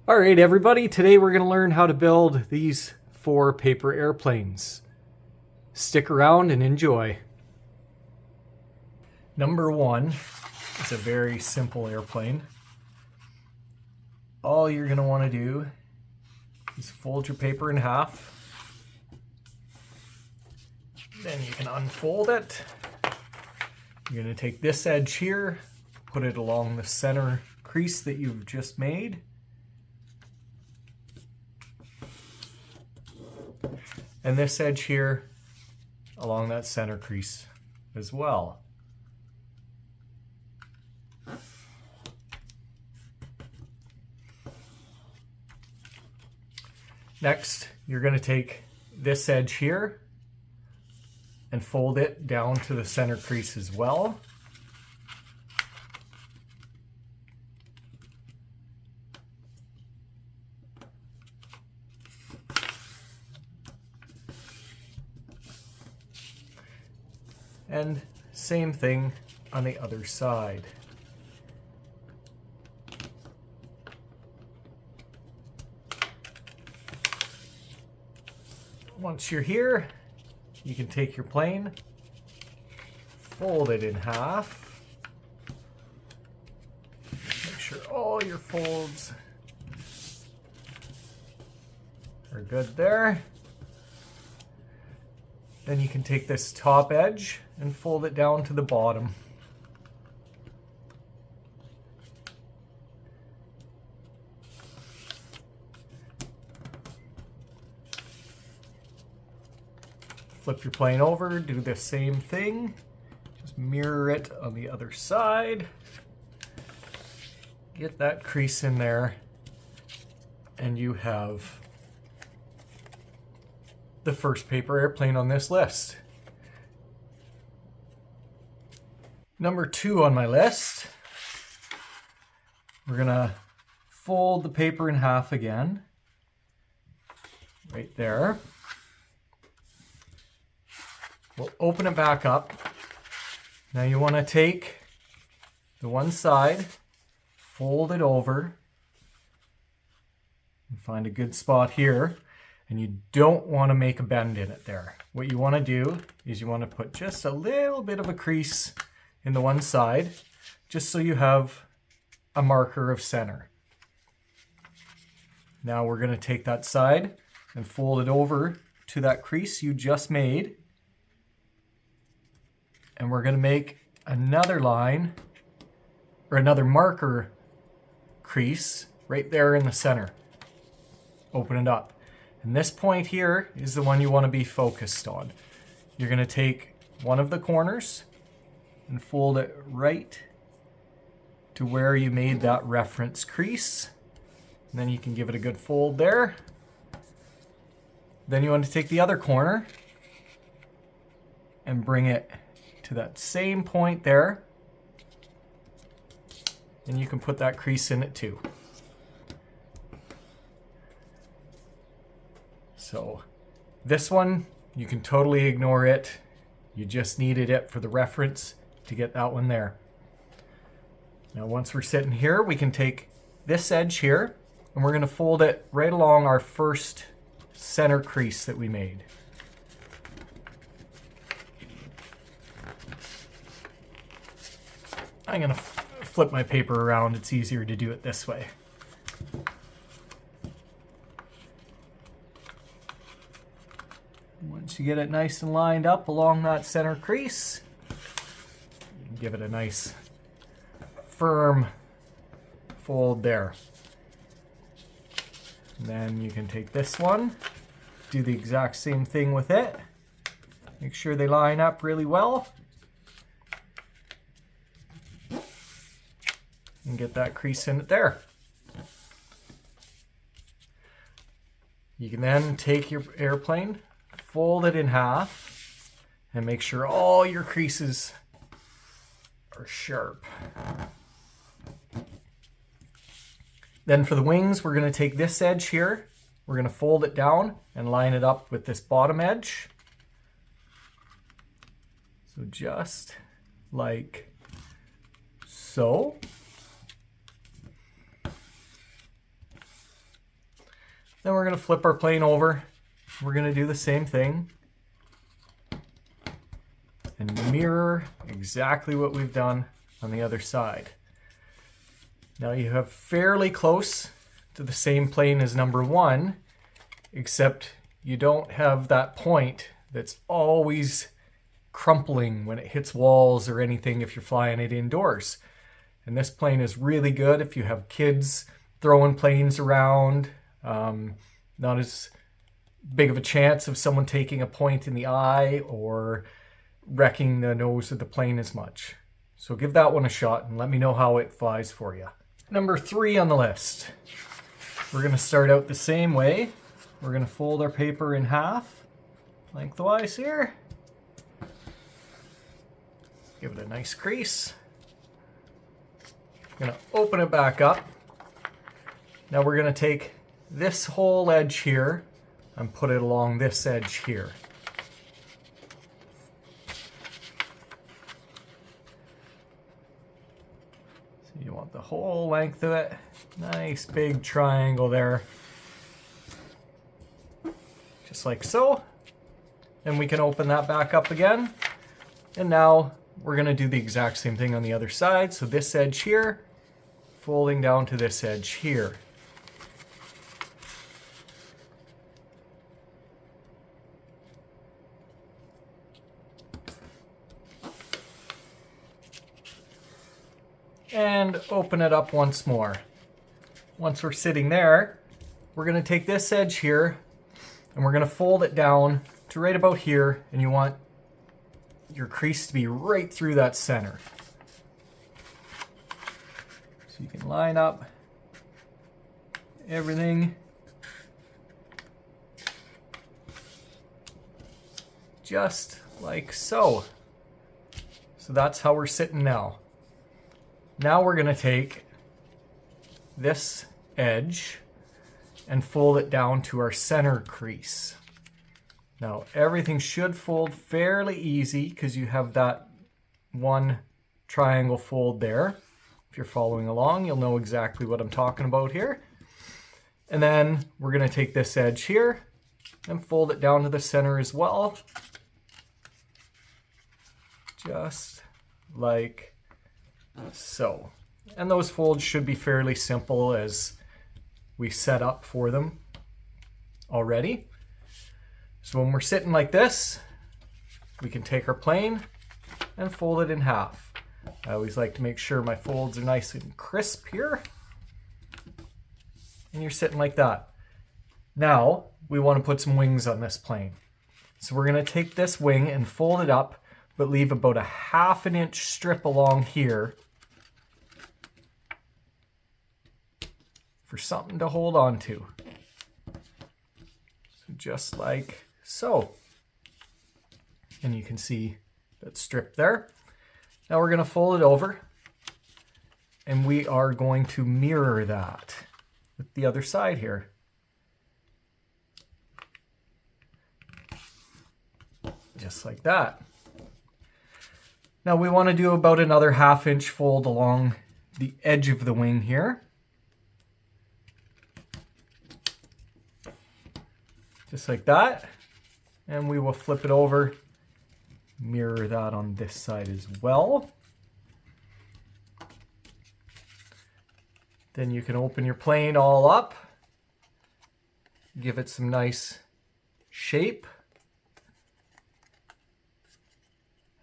All right, everybody, today we're going to learn how to build these 4 paper airplanes. Stick around and enjoy. Number 1 is a very simple airplane. All you're going to want to do is fold your paper in half. Then you can unfold it. You're going to take this edge here, put it along the center crease that you've just made. And this edge here along that center crease as well. Next, you're going to take this edge here and fold it down to the center crease as well. And same thing on the other side. Once you're here, you can take your plane, fold it in half. Make sure all your folds are good there. Then you can take this top edge and fold it down to the bottom. Flip your plane over, do the same thing. Just mirror it on the other side. Get that crease in there, and you have the first paper airplane on this list. Number 2 on my list, we're gonna fold the paper in half again, right there. We'll open it back up. Now you want to take the one side, fold it over, and find a good spot here. And you don't want to make a bend in it there. What you want to do is you want to put just a little bit of a crease in the one side, just so you have a marker of center. Now we're going to take that side and fold it over to that crease you just made. And we're going to make another line, or another marker crease right there in the center. Open it up. And this point here is the one you want to be focused on. You're going to take one of the corners and fold it right to where you made that reference crease. And then you can give it a good fold there. Then you want to take the other corner and bring it to that same point there. And you can put that crease in it too. So this one, you can totally ignore it. You just needed it for the reference to get that one there. Now once we're sitting here, we can take this edge here and we're going to fold it right along our first center crease that we made. I'm going to flip my paper around. It's easier to do it this way. Once you get it nice and lined up along that center crease, you can give it a nice firm fold there. And then you can take this one, do the exact same thing with it. Make sure they line up really well. And get that crease in it there. You can then take your airplane, fold it in half, and make sure all your creases are sharp. Then for the wings, we're going to take this edge here. We're going to fold it down and line it up with this bottom edge. So just like so. Then we're going to flip our plane over. We're going to do the same thing and mirror exactly what we've done on the other side. Now you have fairly close to the same plane as number 1, except you don't have that point that's always crumpling when it hits walls or anything if you're flying it indoors. And this plane is really good if you have kids throwing planes around. Not as big of a chance of someone taking a point in the eye or wrecking the nose of the plane as much. So give that one a shot and let me know how it flies for you. Number 3 on the list. We're going to start out the same way. We're going to fold our paper in half, lengthwise here. Give it a nice crease. I'm going to open it back up. Now we're going to take this whole edge here and put it along this edge here. So you want the whole length of it. Nice big triangle there. Just like so. And we can open that back up again. And now we're going to do the exact same thing on the other side. So this edge here, folding down to this edge here. And open it up once more. Once we're sitting there, we're going to take this edge here and we're going to fold it down to right about here, and you want your crease to be right through that center. So you can line up everything just like so. So that's how we're sitting now. Now we're going to take this edge and fold it down to our center crease. Now everything should fold fairly easy because you have that one triangle fold there. If you're following along, you'll know exactly what I'm talking about here. And then we're going to take this edge here and fold it down to the center as well. Just like so. And those folds should be fairly simple as we set up for them already. So when we're sitting like this, we can take our plane and fold it in half. I always like to make sure my folds are nice and crisp here. And you're sitting like that. Now we want to put some wings on this plane. So we're going to take this wing and fold it up, but leave about a 1/2 inch strip along here for something to hold on to. So just like so. And you can see that strip there. Now we're going to fold it over and we are going to mirror that with the other side here. Just like that. Now we want to do about another 1/2 inch fold along the edge of the wing here. Just like that. And we will flip it over, mirror that on this side as well. Then you can open your plane all up, give it some nice shape.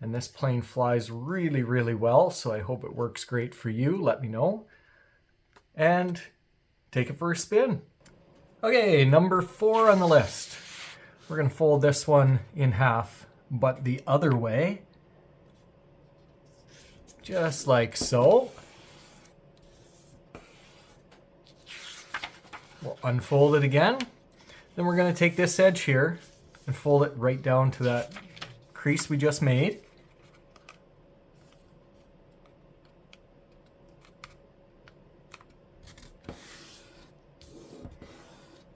And this plane flies really, really well, so I hope it works great for you. Let me know. And take it for a spin. Okay, number 4 on the list. We're going to fold this one in half, but the other way. Just like so. We'll unfold it again. Then we're going to take this edge here and fold it right down to that crease we just made.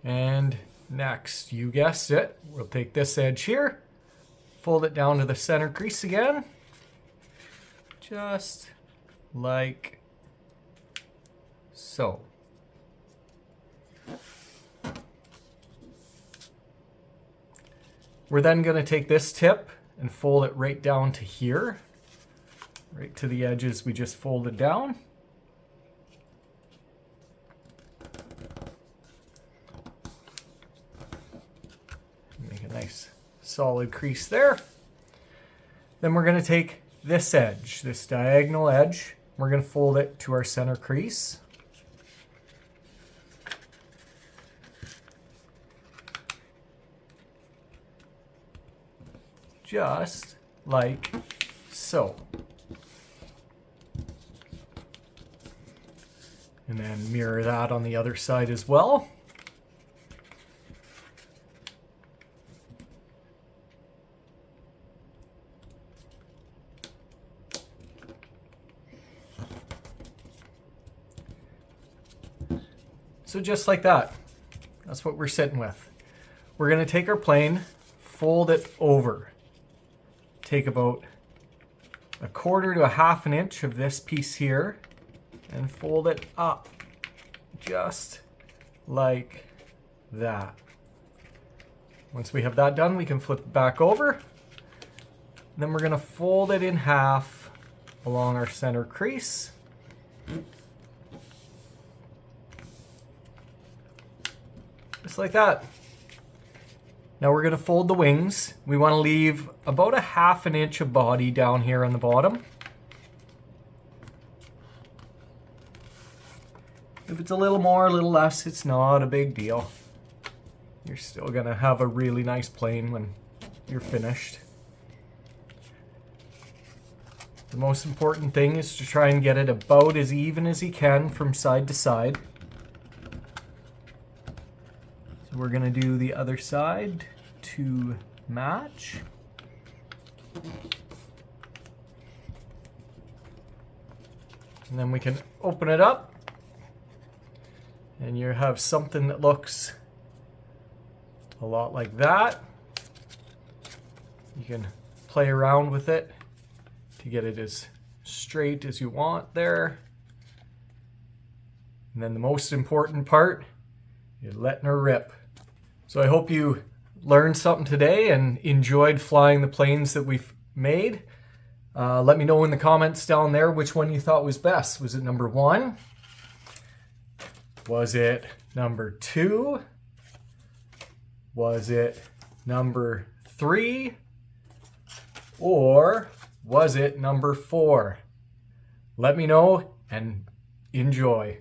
And next, you guessed it, we'll take this edge here, fold it down to the center crease again, just like so. We're then going to take this tip and fold it right down to here, right to the edges we just folded down. Make a nice solid crease there. Then we're going to take this edge, this diagonal edge, we're going to fold it to our center crease. Just like so. And then mirror that on the other side as well. So just like that, that's what we're sitting with. We're going to take our plane, fold it over. Take about 1/4 to 1/2 an inch of this piece here and fold it up just like that. Once we have that done, we can flip it back over. Then we're going to fold it in half along our center crease. Just like that. Now we're going to fold the wings. We want to leave about 1/2 an inch of body down here on the bottom. If it's a little more, a little less, it's not a big deal. You're still going to have a really nice plane when you're finished. The most important thing is to try and get it about as even as you can from side to side. So we're going to do the other side to match. And then we can open it up and you have something that looks a lot like that. You can play around with it to get it as straight as you want there. And then the most important part, you're letting her rip. So I hope you learned something today and enjoyed flying the planes that we've made. Let me know in the comments down there which one you thought was best. Was it number 1? Was it number 2? Was it number 3? Or was it number 4? Let me know and enjoy.